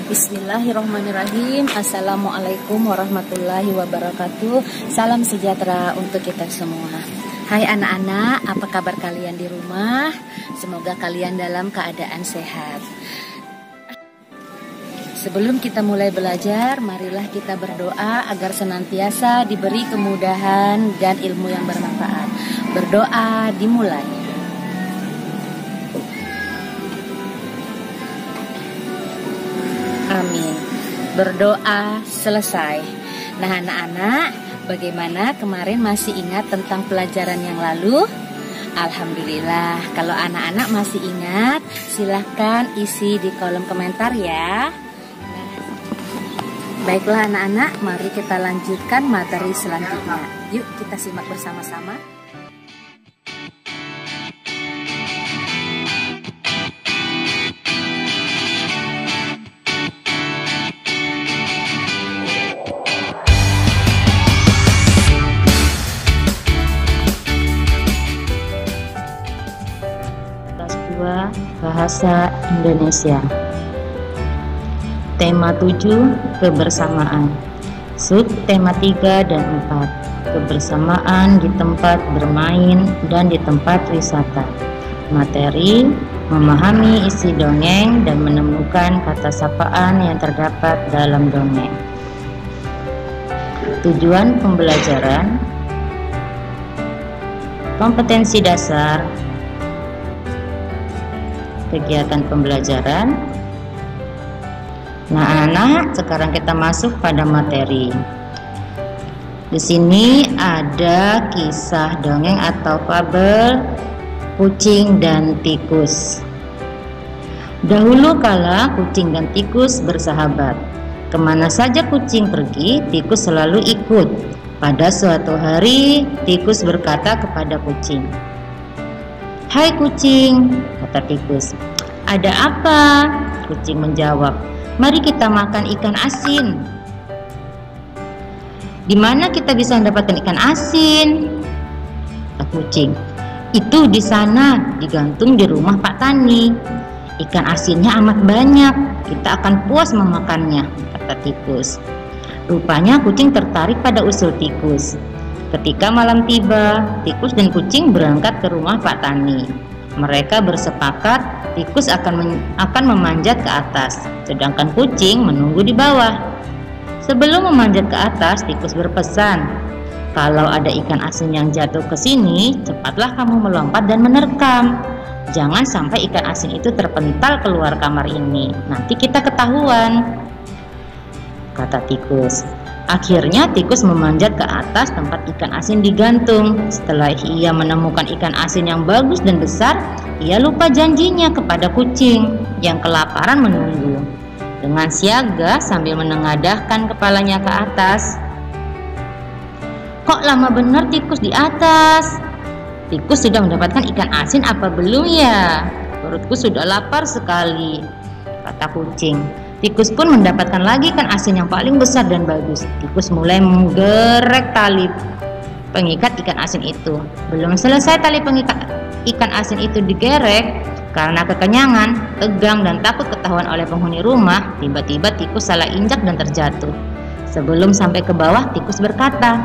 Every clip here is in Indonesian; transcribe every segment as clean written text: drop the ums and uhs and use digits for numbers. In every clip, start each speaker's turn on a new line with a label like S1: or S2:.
S1: Bismillahirrahmanirrahim. Assalamualaikum warahmatullahi wabarakatuh. Salam sejahtera untuk kita semua. Hai anak-anak, apa kabar kalian di rumah? Semoga kalian dalam keadaan sehat. Sebelum kita mulai belajar, marilah kita berdoa agar senantiasa diberi kemudahan dan ilmu yang bermanfaat. Berdoa dimulai. Amin. Berdoa selesai. Nah anak-anak, bagaimana kemarin masih ingat tentang pelajaran yang lalu? Alhamdulillah. Kalau anak-anak masih ingat, silahkan isi di kolom komentar ya. Baiklah anak-anak, mari kita lanjutkan materi selanjutnya. Yuk kita simak bersama-sama.
S2: Bahasa Indonesia. Tema 7, kebersamaan. Sub tema 3 dan 4, kebersamaan di tempat bermain dan di tempat wisata. Materi, memahami isi dongeng dan menemukan kata sapaan yang terdapat dalam dongeng. Tujuan pembelajaran, kompetensi dasar, kegiatan pembelajaran. Nah, anak, sekarang kita masuk pada materi. Di sini ada kisah dongeng atau fabel kucing dan tikus. Dahulu kala kucing dan tikus bersahabat. Kemana saja kucing pergi, tikus selalu ikut. Pada suatu hari, tikus berkata kepada kucing, "Hai kucing," kata tikus. "Ada apa?" Kucing menjawab, "Mari kita makan ikan asin." "Di mana kita bisa mendapatkan ikan asin?" kata kucing. "Itu di sana, digantung di rumah Pak Tani. Ikan asinnya amat banyak, kita akan puas memakannya," kata tikus. Rupanya kucing tertarik pada usul tikus. Ketika malam tiba, tikus dan kucing berangkat ke rumah Pak Tani. Mereka bersepakat tikus akan memanjat ke atas, sedangkan kucing menunggu di bawah. Sebelum memanjat ke atas, tikus berpesan, "Kalau ada ikan asin yang jatuh ke sini, cepatlah kamu melompat dan menerkam. Jangan sampai ikan asin itu terpental keluar kamar ini, nanti kita ketahuan," kata tikus. Akhirnya tikus memanjat ke atas tempat ikan asin digantung. Setelah ia menemukan ikan asin yang bagus dan besar, ia lupa janjinya kepada kucing yang kelaparan menunggu. Dengan siaga sambil menengadahkan kepalanya ke atas. "Kok lama benar tikus di atas? Tikus sudah mendapatkan ikan asin apa belum ya? Perutku sudah lapar sekali," kata kucing. Tikus pun mendapatkan lagi ikan asin yang paling besar dan bagus. Tikus mulai menggerek tali pengikat ikan asin itu. Belum selesai tali pengikat ikan asin itu digerek, karena kekenyangan, tegang, dan takut ketahuan oleh penghuni rumah, tiba-tiba tikus salah injak dan terjatuh. Sebelum sampai ke bawah, tikus berkata,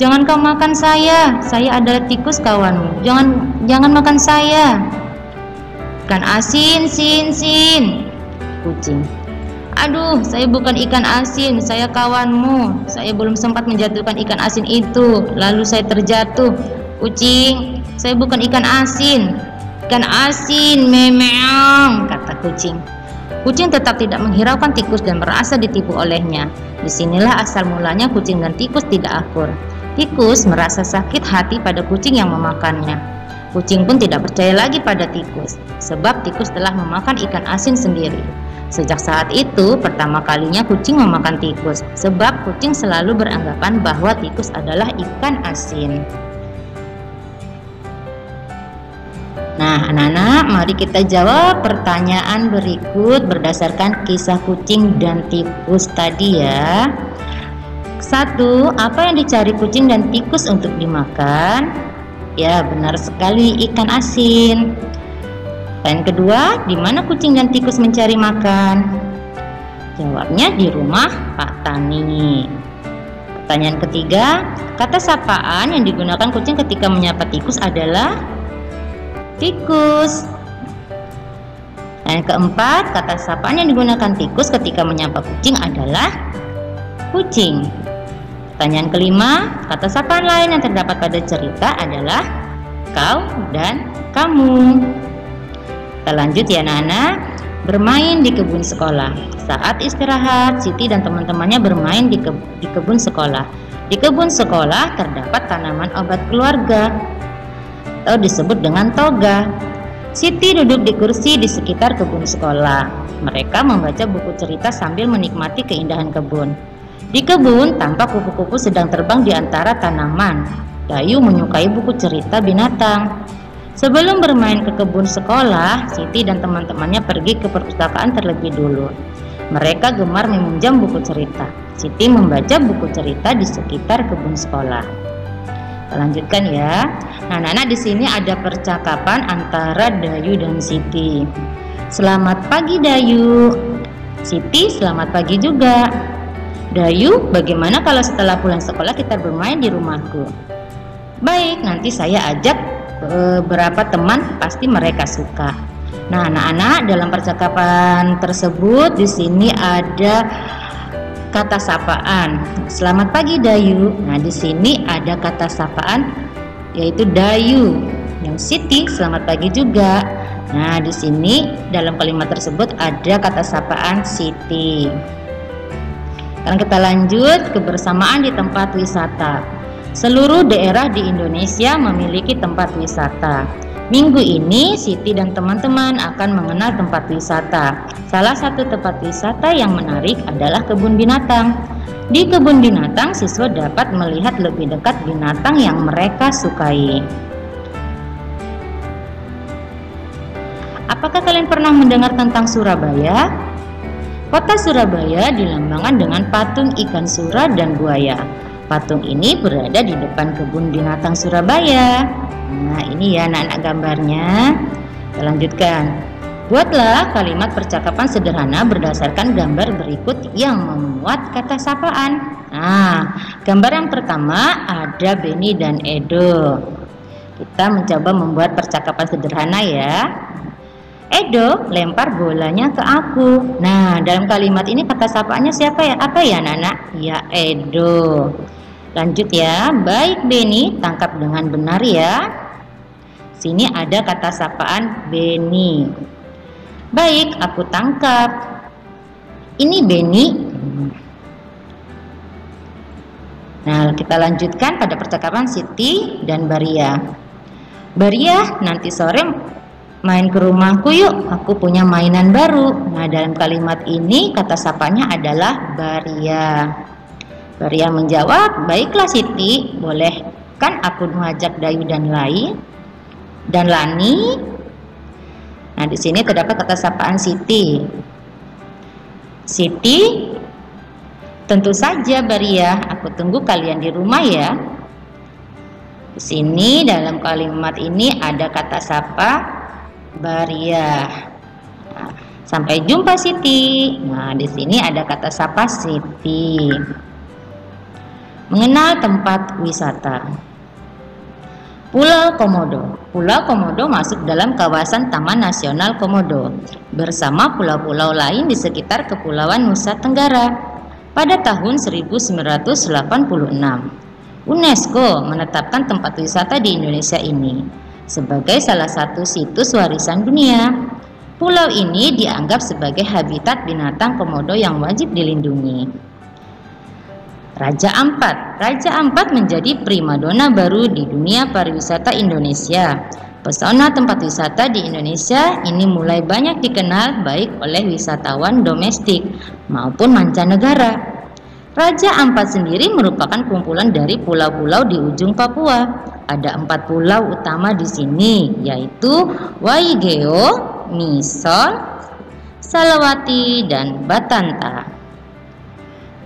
S2: "Jangan kau makan saya adalah tikus kawanmu. Jangan makan saya." "Ikan asin, sin," kucing. "Aduh, saya bukan ikan asin, saya kawanmu. Saya belum sempat menjatuhkan ikan asin itu, lalu saya terjatuh." "Kucing, saya bukan ikan asin." "Ikan asin, memeong," kata kucing. Kucing tetap tidak menghiraukan tikus dan merasa ditipu olehnya. Disinilah asal mulanya kucing dan tikus tidak akur. Tikus merasa sakit hati pada kucing yang memakannya. Kucing pun tidak percaya lagi pada tikus, sebab tikus telah memakan ikan asin sendiri. Sejak saat itu, pertama kalinya kucing memakan tikus, sebab kucing selalu beranggapan bahwa tikus adalah ikan asin. Nah, anak-anak, mari kita jawab pertanyaan berikut berdasarkan kisah kucing dan tikus tadi ya. 1. Apa yang dicari kucing dan tikus untuk dimakan? Ya, benar sekali, ikan asin. Pertanyaan kedua, di mana kucing dan tikus mencari makan? Jawabnya di rumah Pak Tani. Pertanyaan ketiga, kata sapaan yang digunakan kucing ketika menyapa tikus adalah tikus. Dan yang keempat, kata sapaan yang digunakan tikus ketika menyapa kucing adalah kucing. Pertanyaan kelima, kata sapaan lain yang terdapat pada cerita adalah kau dan kamu. Kita lanjut ya anak-anak. Bermain di kebun sekolah. Saat istirahat, Siti dan teman-temannya bermain di kebun sekolah. Di kebun sekolah terdapat tanaman obat keluarga atau disebut dengan toga. Siti duduk di kursi di sekitar kebun sekolah. Mereka membaca buku cerita sambil menikmati keindahan kebun. Di kebun tampak kupu-kupu sedang terbang di antara tanaman. Dayu menyukai buku cerita binatang. Sebelum bermain ke kebun sekolah, Siti dan teman-temannya pergi ke perpustakaan terlebih dulu. Mereka gemar meminjam buku cerita. Siti membaca buku cerita di sekitar kebun sekolah. Kita lanjutkan ya. Nah, anak-anak di sini ada percakapan antara Dayu dan Siti. Selamat pagi Dayu. Siti, selamat pagi juga. Dayu, bagaimana kalau setelah pulang sekolah kita bermain di rumahku? Baik, nanti saya ajak beberapa teman, pasti mereka suka. Nah, anak-anak, dalam percakapan tersebut di sini ada kata sapaan. Selamat pagi Dayu. Nah, di sini ada kata sapaan yaitu Dayu. Yang Siti, selamat pagi juga. Nah, di sini dalam kalimat tersebut ada kata sapaan Siti. Sekarang kita lanjut kebersamaan di tempat wisata. Seluruh daerah di Indonesia memiliki tempat wisata. Minggu ini Siti dan teman-teman akan mengenal tempat wisata. Salah satu tempat wisata yang menarik adalah kebun binatang. Di kebun binatang, siswa dapat melihat lebih dekat binatang yang mereka sukai. Apakah kalian pernah mendengar tentang Surabaya? Kota Surabaya dilambangkan dengan patung ikan sura dan buaya. Patung ini berada di depan kebun binatang Surabaya. Nah, ini ya anak-anak gambarnya. Kita lanjutkan. Buatlah kalimat percakapan sederhana berdasarkan gambar berikut yang memuat kata sapaan. Nah, gambar yang pertama ada Benny dan Edo. Kita mencoba membuat percakapan sederhana ya. Edo, lempar bolanya ke aku. Nah, dalam kalimat ini kata sapaannya siapa ya? Apa ya anak-anak? Ya, Edo. Lanjut ya. Baik Benny, tangkap dengan benar ya. Sini ada kata sapaan Benny. Baik, aku tangkap. Ini Benny. Nah, kita lanjutkan pada percakapan Siti dan Baria. Baria, nanti sore main ke rumahku yuk, aku punya mainan baru. Nah, dalam kalimat ini kata sapanya adalah Baria. Baria menjawab, baiklah Siti, boleh kan aku mengajak Dayu dan Lani? Nah, di sini terdapat kata sapaan Siti. Siti, tentu saja Baria, aku tunggu kalian di rumah ya. Di sini dalam kalimat ini ada kata sapa Baria. Nah, sampai jumpa Siti. Nah, di sini ada kata sapa Siti. Mengenal tempat wisata. Pulau Komodo. Pulau Komodo masuk dalam kawasan Taman Nasional Komodo bersama pulau-pulau lain di sekitar Kepulauan Nusa Tenggara. Pada tahun 1986, UNESCO menetapkan tempat wisata di Indonesia ini sebagai salah satu situs warisan dunia. Pulau ini dianggap sebagai habitat binatang komodo yang wajib dilindungi. Raja Ampat. Raja Ampat menjadi primadona baru di dunia pariwisata Indonesia. Pesona tempat wisata di Indonesia ini mulai banyak dikenal baik oleh wisatawan domestik maupun mancanegara. Raja Ampat sendiri merupakan kumpulan dari pulau-pulau di ujung Papua. Ada 4 pulau utama di sini, yaitu Waigeo, Misol, Salawati, dan Batanta.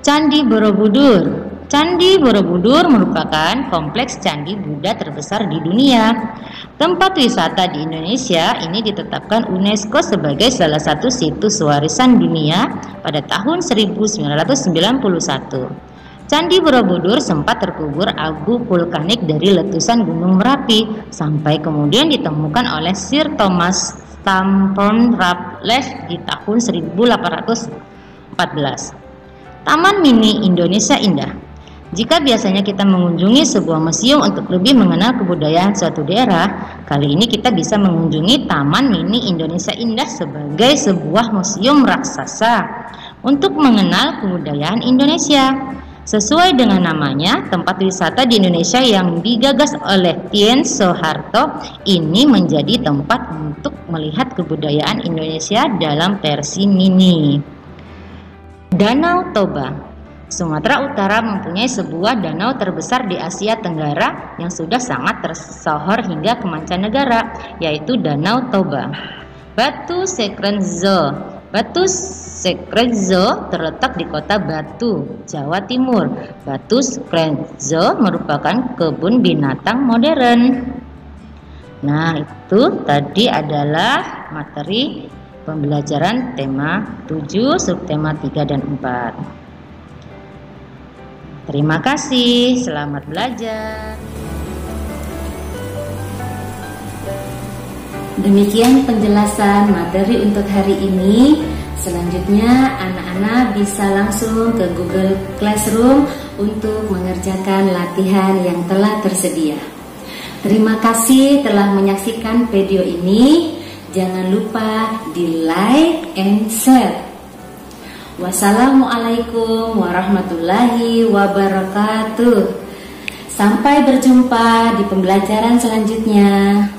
S2: Candi Borobudur. Candi Borobudur merupakan kompleks candi Buddha terbesar di dunia. Tempat wisata di Indonesia ini ditetapkan UNESCO sebagai salah satu situs warisan dunia pada tahun 1991. Candi Borobudur sempat terkubur abu vulkanik dari letusan Gunung Merapi sampai kemudian ditemukan oleh Sir Thomas Stamford Raffles di tahun 1814. Taman Mini Indonesia Indah. Jika biasanya kita mengunjungi sebuah museum untuk lebih mengenal kebudayaan suatu daerah, kali ini kita bisa mengunjungi Taman Mini Indonesia Indah sebagai sebuah museum raksasa untuk mengenal kebudayaan Indonesia. Sesuai dengan namanya, tempat wisata di Indonesia yang digagas oleh Tien Soeharto ini menjadi tempat untuk melihat kebudayaan Indonesia dalam versi mini. Danau Toba. Sumatera Utara mempunyai sebuah danau terbesar di Asia Tenggara yang sudah sangat tersohor hingga ke mancanegara, yaitu Danau Toba. Batu Sekrenzo. Batu Sekrenzo terletak di kota Batu, Jawa Timur. Batu Sekrenzo merupakan kebun binatang modern. Nah, itu tadi adalah materi pembelajaran tema 7, subtema 3 dan 4. Terima kasih, selamat belajar.
S1: Demikian penjelasan materi untuk hari ini. Selanjutnya anak-anak bisa langsung ke Google Classroom untuk mengerjakan latihan yang telah tersedia. Terima kasih telah menyaksikan video ini. Jangan lupa di like and share. Wassalamualaikum warahmatullahi wabarakatuh. Sampai berjumpa di pembelajaran selanjutnya.